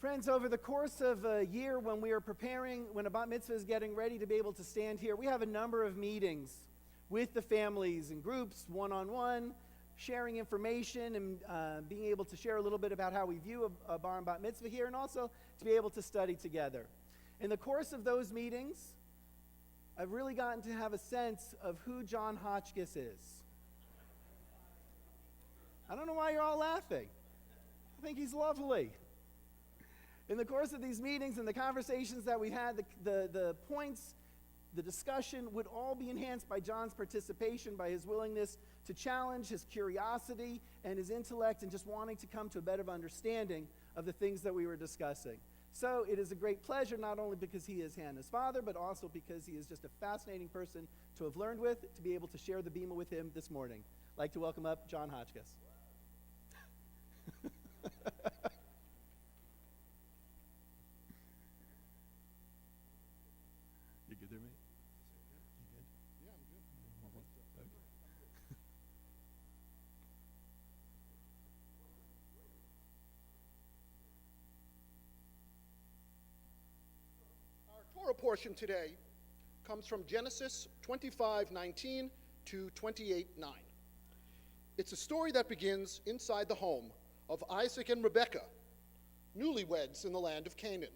Friends, over the course of a year when we are preparing, when a bat mitzvah is getting ready to be able to stand here, we have a number of meetings with the families and groups, one-on-one, sharing information and being able to share a little bit about how we view a bar and bat mitzvah here, and also to be able to study together. In the course of those meetings, I've really gotten to have a sense of who Jon Hotchkiss is. I don't know why you're all laughing. I think he's lovely. In the course of these meetings and the conversations that we had, the points, the discussion would all be enhanced by Jon's participation, by his willingness to challenge, his curiosity, and his intellect, and just wanting to come to a better understanding of the things that we were discussing. So it is a great pleasure, not only because he is Hannah's father, but also because he is just a fascinating person to have learned with, to be able to share the bima with him this morning. I'd like to welcome up Jon Hotchkiss. You good there, mate? You good? Yeah, I'm good. Okay. Our Torah portion today comes from Genesis 25:19 to 28:9. It's a story that begins inside the home of Isaac and Rebekah, newlyweds in the land of Canaan.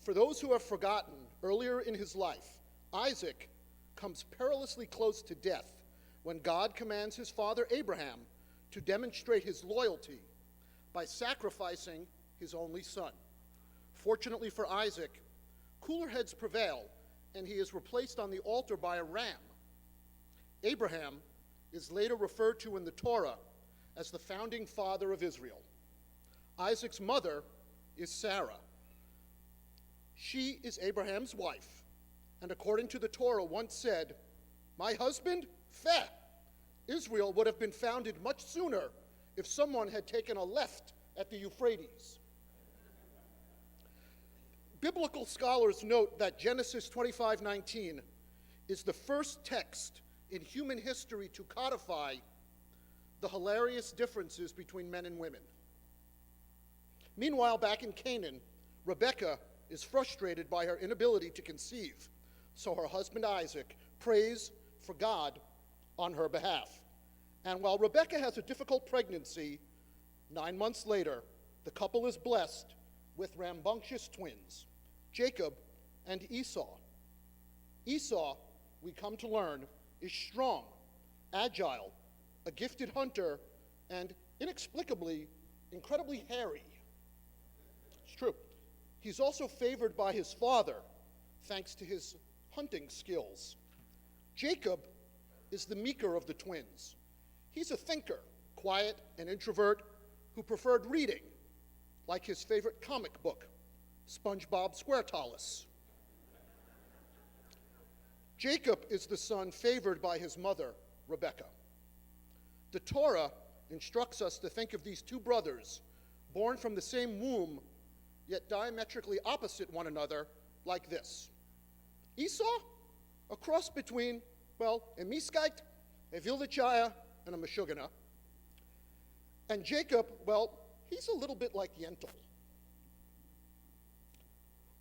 For those who have forgotten, earlier in his life, Isaac comes perilously close to death when God commands his father Abraham to demonstrate his loyalty by sacrificing his only son. Fortunately for Isaac, cooler heads prevail, and he is replaced on the altar by a ram. Abraham is later referred to in the Torah as the founding father of Israel. Isaac's mother is Sarah. She is Abraham's wife, and according to the Torah once said, "My husband, Feh." Israel would have been founded much sooner if someone had taken a left at the Euphrates. Biblical scholars note that Genesis 25:19 is the first text in human history to codify the hilarious differences between men and women. Meanwhile, back in Canaan, Rebekah is frustrated by her inability to conceive, so her husband Isaac prays for God on her behalf. And while Rebekah has a difficult pregnancy, 9 months later, the couple is blessed with rambunctious twins, Jacob and Esau. Esau, we come to learn, is strong, agile, a gifted hunter, and inexplicably, incredibly hairy. It's true. He's also favored by his father, thanks to his hunting skills. Jacob is the meeker of the twins. He's a thinker, quiet and introvert, who preferred reading, like his favorite comic book, SpongeBob SquareTallis. Jacob is the son favored by his mother, Rebekah. The Torah instructs us to think of these two brothers, born from the same womb, yet diametrically opposite one another, like this. Esau, a cross between, well, a Miskite, a Vildichaya, and a Meshuggah. And Jacob, well, he's a little bit like Yentl.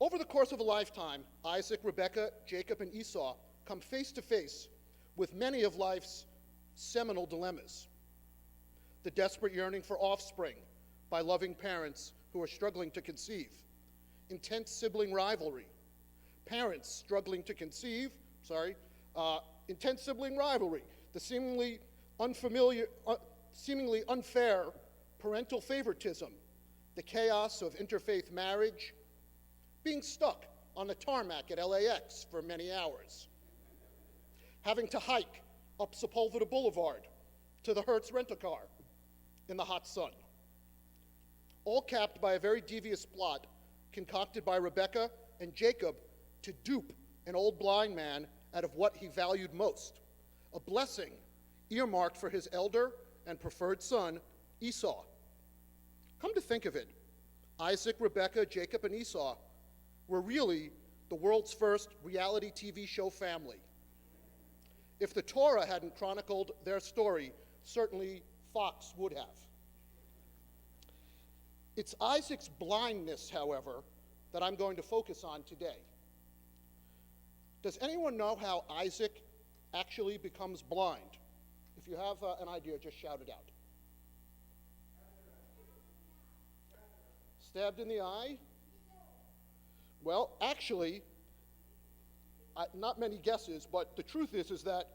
Over the course of a lifetime, Isaac, Rebekah, Jacob, and Esau come face to face with many of life's seminal dilemmas. The desperate yearning for offspring by loving parents who are struggling to conceive, intense sibling rivalry, parents struggling to conceive, intense sibling rivalry, the seemingly unfair parental favoritism, the chaos of interfaith marriage, being stuck on the tarmac at LAX for many hours, having to hike up Sepulveda Boulevard to the Hertz rent-a-car in the hot sun. All capped by a very devious plot concocted by Rebekah and Jacob to dupe an old blind man out of what he valued most, a blessing earmarked for his elder and preferred son, Esau. Come to think of it, Isaac, Rebekah, Jacob, and Esau were really the world's first reality TV show family. If the Torah hadn't chronicled their story, certainly Fox would have. It's Isaac's blindness, however, that I'm going to focus on today. Does anyone know how Isaac actually becomes blind? If you have an idea, just shout it out. Stabbed in the eye? Well, actually, not many guesses, but the truth is that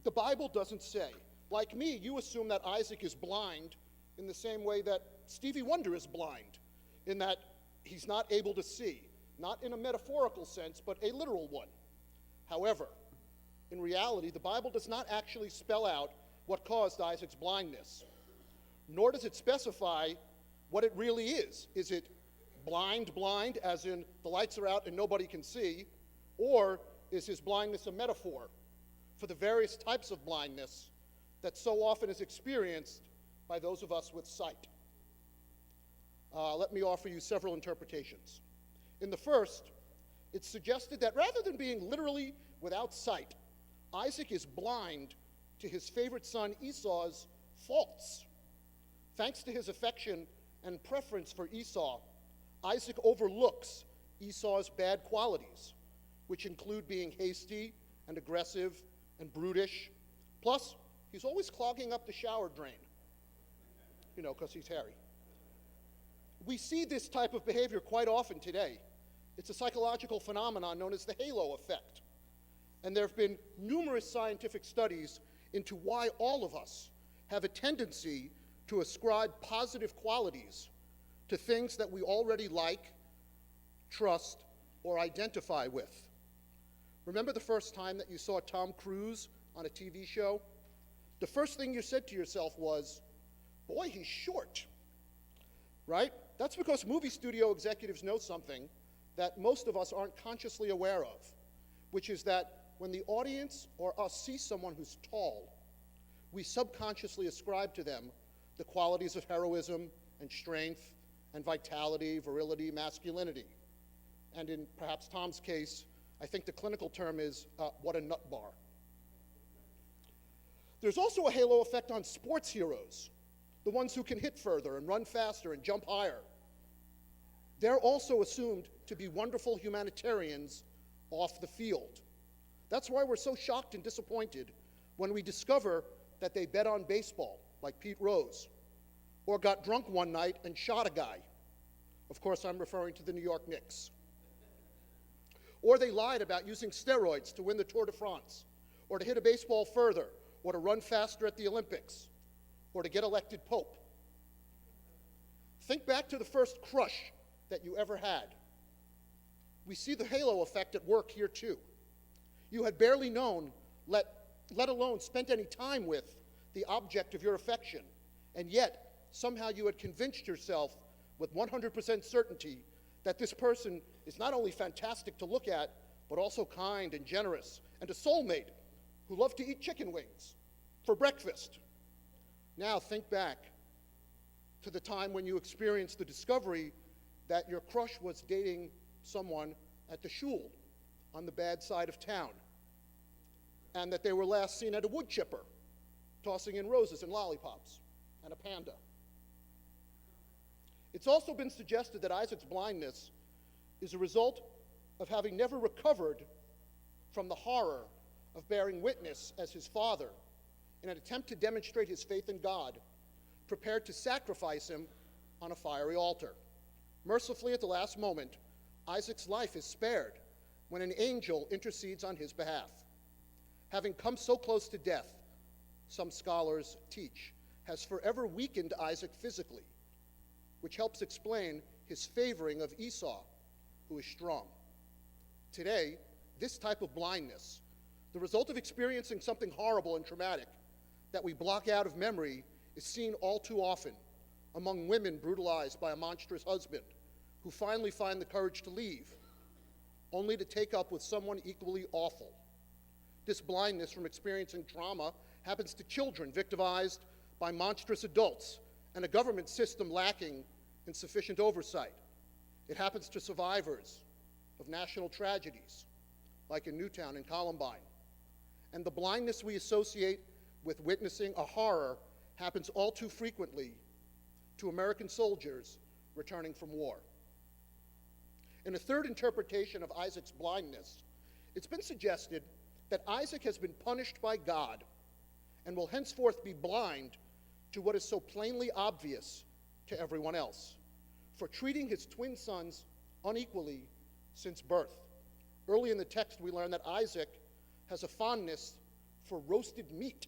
the Bible doesn't say. Like me, you assume that Isaac is blind in the same way that Stevie Wonder is blind, in that he's not able to see, not in a metaphorical sense, but a literal one. However, in reality, the Bible does not actually spell out what caused Isaac's blindness, nor does it specify what it really is. Is it blind, as in the lights are out and nobody can see, or is his blindness a metaphor for the various types of blindness that so often is experienced by those of us with sight? Let me offer you several interpretations. In the first, it's suggested that rather than being literally without sight, Isaac is blind to his favorite son Esau's faults. Thanks to his affection and preference for Esau, Isaac overlooks Esau's bad qualities, which include being hasty and aggressive and brutish. Plus, he's always clogging up the shower drain, because he's hairy. We see this type of behavior quite often today. It's a psychological phenomenon known as the halo effect. And there have been numerous scientific studies into why all of us have a tendency to ascribe positive qualities to things that we already like, trust, or identify with. Remember the first time that you saw Tom Cruise on a TV show? The first thing you said to yourself was, "Boy, he's short," right? That's because movie studio executives know something that most of us aren't consciously aware of, which is that when the audience or us see someone who's tall, we subconsciously ascribe to them the qualities of heroism and strength and vitality, virility, masculinity. And in perhaps Tom's case, I think the clinical term is, what a nut bar. There's also a halo effect on sports heroes, the ones who can hit further and run faster and jump higher. They're also assumed to be wonderful humanitarians off the field. That's why we're so shocked and disappointed when we discover that they bet on baseball, like Pete Rose, or got drunk one night and shot a guy. Of course, I'm referring to the New York Knicks. Or they lied about using steroids to win the Tour de France, or to hit a baseball further, or to run faster at the Olympics, or to get elected pope. Think back to the first crush that you ever had. We see the halo effect at work here too. You had barely known, let alone spent any time with, the object of your affection, and yet somehow you had convinced yourself with 100% certainty that this person is not only fantastic to look at, but also kind and generous, and a soulmate who loved to eat chicken wings for breakfast. Now think back to the time when you experienced the discovery that your crush was dating someone at the shul on the bad side of town, and that they were last seen at a wood chipper, tossing in roses and lollipops, and a panda. It's also been suggested that Isaac's blindness is a result of having never recovered from the horror of bearing witness as his father, in an attempt to demonstrate his faith in God, prepared to sacrifice him on a fiery altar. Mercifully, at the last moment, Isaac's life is spared when an angel intercedes on his behalf. Having come so close to death, some scholars teach, has forever weakened Isaac physically, which helps explain his favoring of Esau, who is strong. Today, this type of blindness, the result of experiencing something horrible and traumatic that we block out of memory, is seen all too often among women brutalized by a monstrous husband who finally find the courage to leave, only to take up with someone equally awful. This blindness from experiencing trauma happens to children victimized by monstrous adults and a government system lacking in sufficient oversight. It happens to survivors of national tragedies, like in Newtown and Columbine. And the blindness we associate with witnessing a horror happens all too frequently to American soldiers returning from war. In a third interpretation of Isaac's blindness, it's been suggested that Isaac has been punished by God and will henceforth be blind to what is so plainly obvious to everyone else, for treating his twin sons unequally since birth. Early in the text, we learn that Isaac has a fondness for roasted meat.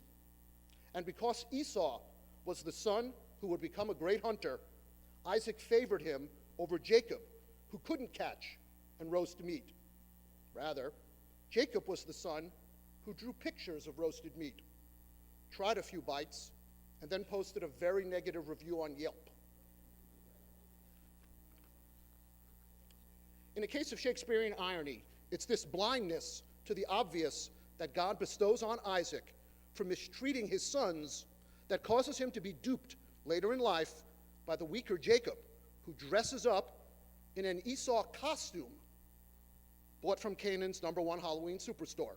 And because Esau was the son who would become a great hunter, Isaac favored him over Jacob, who couldn't catch and roast meat. Rather, Jacob was the son who drew pictures of roasted meat, tried a few bites, and then posted a very negative review on Yelp. In a case of Shakespearean irony, it's this blindness to the obvious that God bestows on Isaac for mistreating his sons that causes him to be duped later in life by the weaker Jacob, who dresses up in an Esau costume bought from Canaan's #1 Halloween superstore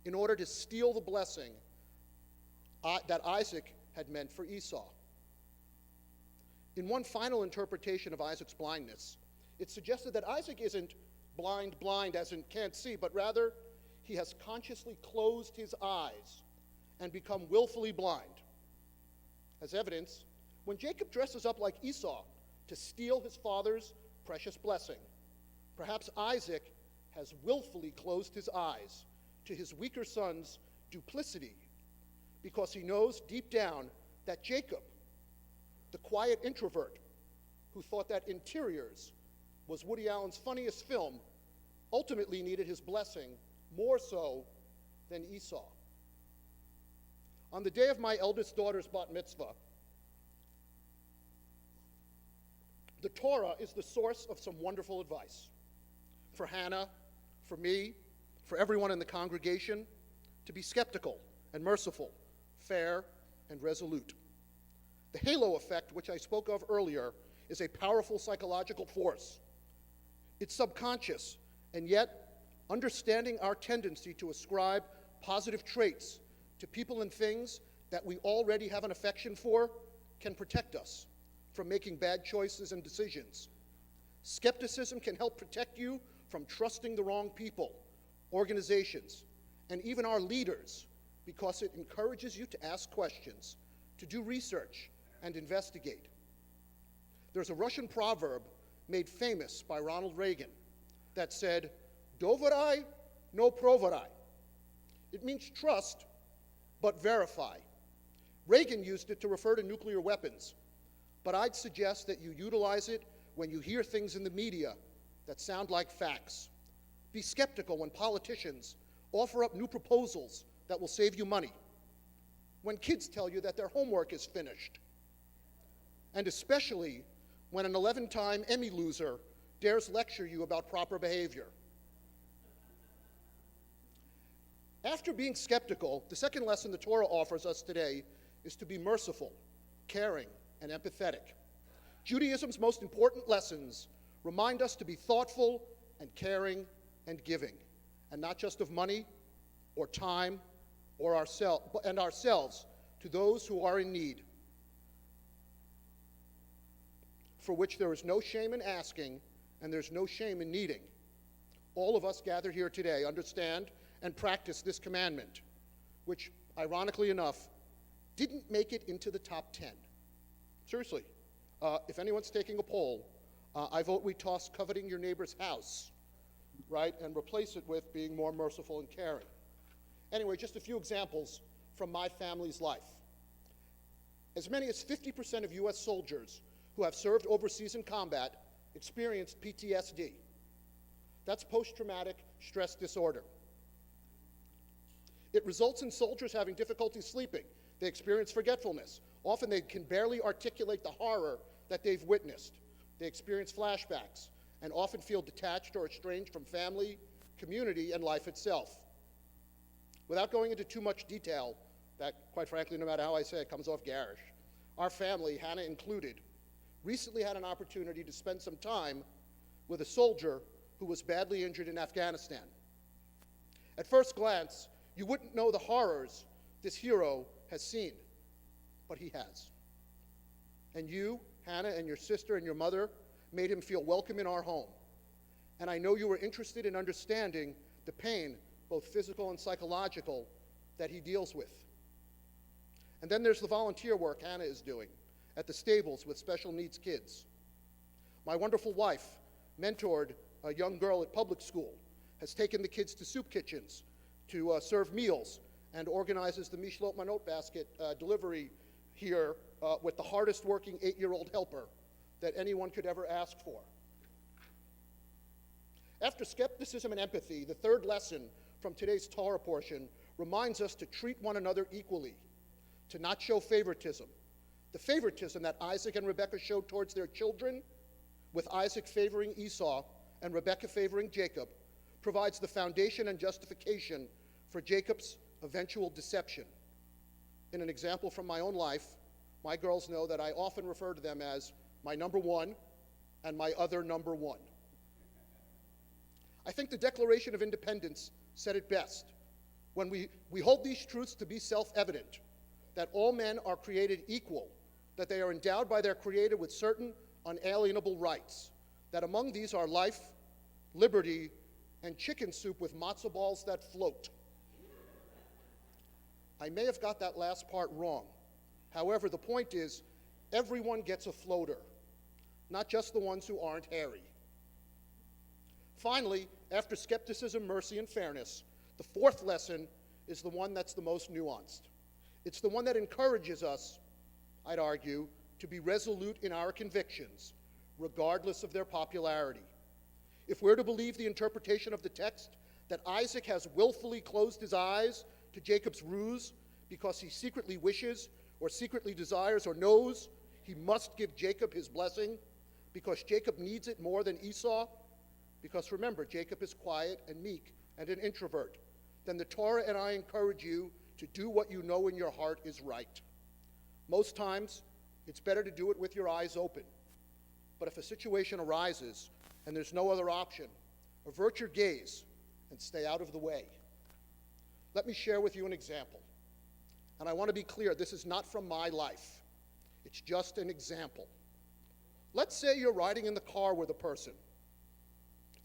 in order to steal the blessing that Isaac had meant for Esau. In one final interpretation of Isaac's blindness, it's suggested that Isaac isn't blind as in can't see, but rather he has consciously closed his eyes and become willfully blind. As evidence, when Jacob dresses up like Esau to steal his father's precious blessing, perhaps Isaac has willfully closed his eyes to his weaker son's duplicity, because he knows deep down that Jacob, the quiet introvert who thought that Interiors was Woody Allen's funniest film, ultimately needed his blessing more so than Esau. On the day of my eldest daughter's bat mitzvah, the Torah is the source of some wonderful advice for Hannah, for me, for everyone in the congregation, to be skeptical and merciful, fair and resolute. The halo effect, which I spoke of earlier, is a powerful psychological force. It's subconscious, and yet understanding our tendency to ascribe positive traits to people and things that we already have an affection for can protect us from making bad choices and decisions. Skepticism can help protect you from trusting the wrong people, organizations, and even our leaders, because it encourages you to ask questions, to do research, and investigate. There's a Russian proverb made famous by Ronald Reagan that said, "Doverai, no proverai." It means trust, but verify. Reagan used it to refer to nuclear weapons, but I'd suggest that you utilize it when you hear things in the media that sound like facts. Be skeptical when politicians offer up new proposals that will save you money, when kids tell you that their homework is finished, and especially when an 11-time Emmy loser dares lecture you about proper behavior. After being skeptical, the second lesson the Torah offers us today is to be merciful, caring, and empathetic. Judaism's most important lessons remind us to be thoughtful and caring and giving, and not just of money or time or ourselves to those who are in need, for which there is no shame in asking and there's no shame in needing. All of us gathered here today understand and practice this commandment, which, ironically enough, didn't make it into the top 10. Seriously, if anyone's taking a poll, I vote we toss coveting your neighbor's house, right, and replace it with being more merciful and caring. Anyway, just a few examples from my family's life. As many as 50% of U.S. soldiers who have served overseas in combat experienced PTSD. That's post-traumatic stress disorder. It results in soldiers having difficulty sleeping. They experience forgetfulness. Often they can barely articulate the horror that they've witnessed. They experience flashbacks and often feel detached or estranged from family, community, and life itself. Without going into too much detail, that, quite frankly, no matter how I say it, comes off garish, our family, Hannah included, recently had an opportunity to spend some time with a soldier who was badly injured in Afghanistan. At first glance, you wouldn't know the horrors this hero has seen, but he has. And you Hannah and your sister and your mother made him feel welcome in our home. And I know you were interested in understanding the pain, both physical and psychological, that he deals with. And then there's the volunteer work Hannah is doing at the stables with special needs kids. My wonderful wife mentored a young girl at public school, has taken the kids to soup kitchens to serve meals, and organizes the Mishlot Manot basket delivery here with the hardest working 8-year-old helper that anyone could ever ask for. After skepticism and empathy, the third lesson from today's Torah portion reminds us to treat one another equally, to not show favoritism. The favoritism that Isaac and Rebekah showed towards their children, with Isaac favoring Esau and Rebekah favoring Jacob, provides the foundation and justification for Jacob's eventual deception. In an example from my own life, my girls know that I often refer to them as my number one and my other number one. I think the Declaration of Independence said it best when we hold these truths to be self-evident, that all men are created equal, that they are endowed by their Creator with certain unalienable rights, that among these are life, liberty, and chicken soup with matzo balls that float. I may have got that last part wrong. However, the point is, everyone gets a floater, not just the ones who aren't hairy. Finally, after skepticism, mercy, and fairness, the fourth lesson is the one that's the most nuanced. It's the one that encourages us, I'd argue, to be resolute in our convictions, regardless of their popularity. If we're to believe the interpretation of the text that Isaac has willfully closed his eyes to Jacob's ruse because he secretly wishes or secretly desires or knows he must give Jacob his blessing because Jacob needs it more than Esau, because remember, Jacob is quiet and meek and an introvert, then the Torah and I encourage you to do what you know in your heart is right. Most times, it's better to do it with your eyes open. But if a situation arises and there's no other option, avert your gaze and stay out of the way. Let me share with you an example. And I want to be clear, this is not from my life. It's just an example. Let's say you're riding in the car with a person.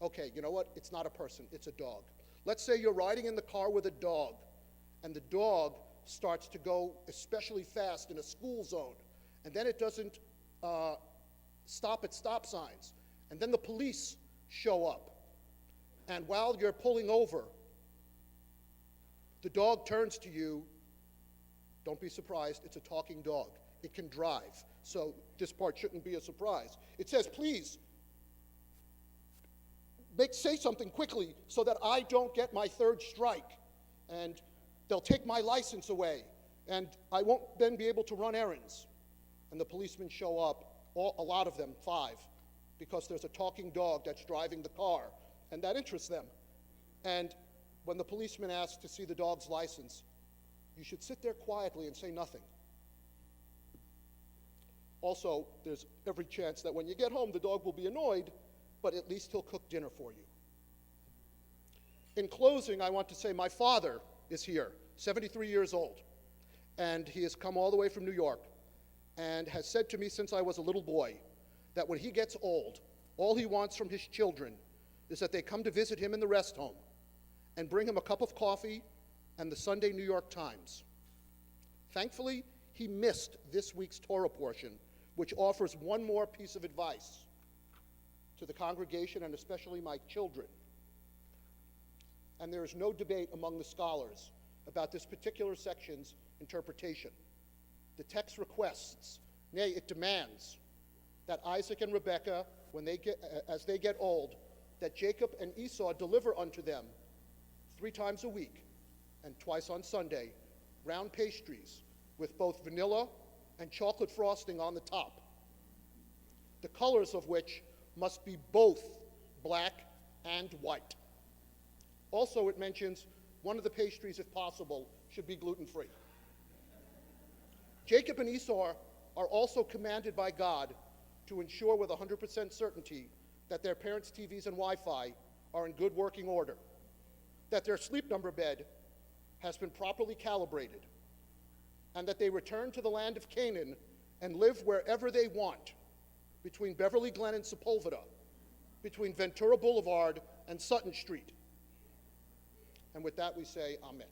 Okay, you know what? It's not a person, it's a dog. Let's say you're riding in the car with a dog, and the dog starts to go especially fast in a school zone, and then it doesn't stop at stop signs, and then the police show up, and while you're pulling over, the dog turns to you. Don't be surprised, it's a talking dog. It can drive, so this part shouldn't be a surprise. It says, please, say something quickly so that I don't get my third strike, and they'll take my license away, and I won't then be able to run errands. And the policemen show up, a lot of them, 5, because there's a talking dog that's driving the car, and that interests them. And when the policeman asks to see the dog's license, you should sit there quietly and say nothing. Also, there's every chance that when you get home, the dog will be annoyed, but at least he'll cook dinner for you. In closing, I want to say my father is here, 73 years old, and he has come all the way from New York and has said to me since I was a little boy that when he gets old, all he wants from his children is that they come to visit him in the rest home and bring him a cup of coffee and the Sunday New York Times. Thankfully, he missed this week's Torah portion, which offers one more piece of advice to the congregation and especially my children. And there is no debate among the scholars about this particular section's interpretation. The text requests, nay, it demands, that Isaac and Rebekah, as they get old, that Jacob and Esau deliver unto them 3 times a week and twice on Sunday round pastries with both vanilla and chocolate frosting on the top, the colors of which must be both black and white. Also, it mentions one of the pastries, if possible, should be gluten-free. Jacob and Esau are also commanded by God to ensure with 100% certainty that their parents' TVs and Wi-Fi are in good working order, that their sleep number bed has been properly calibrated, and that they return to the land of Canaan and live wherever they want, between Beverly Glen and Sepulveda, between Ventura Boulevard and Sutton Street. And with that we say amen.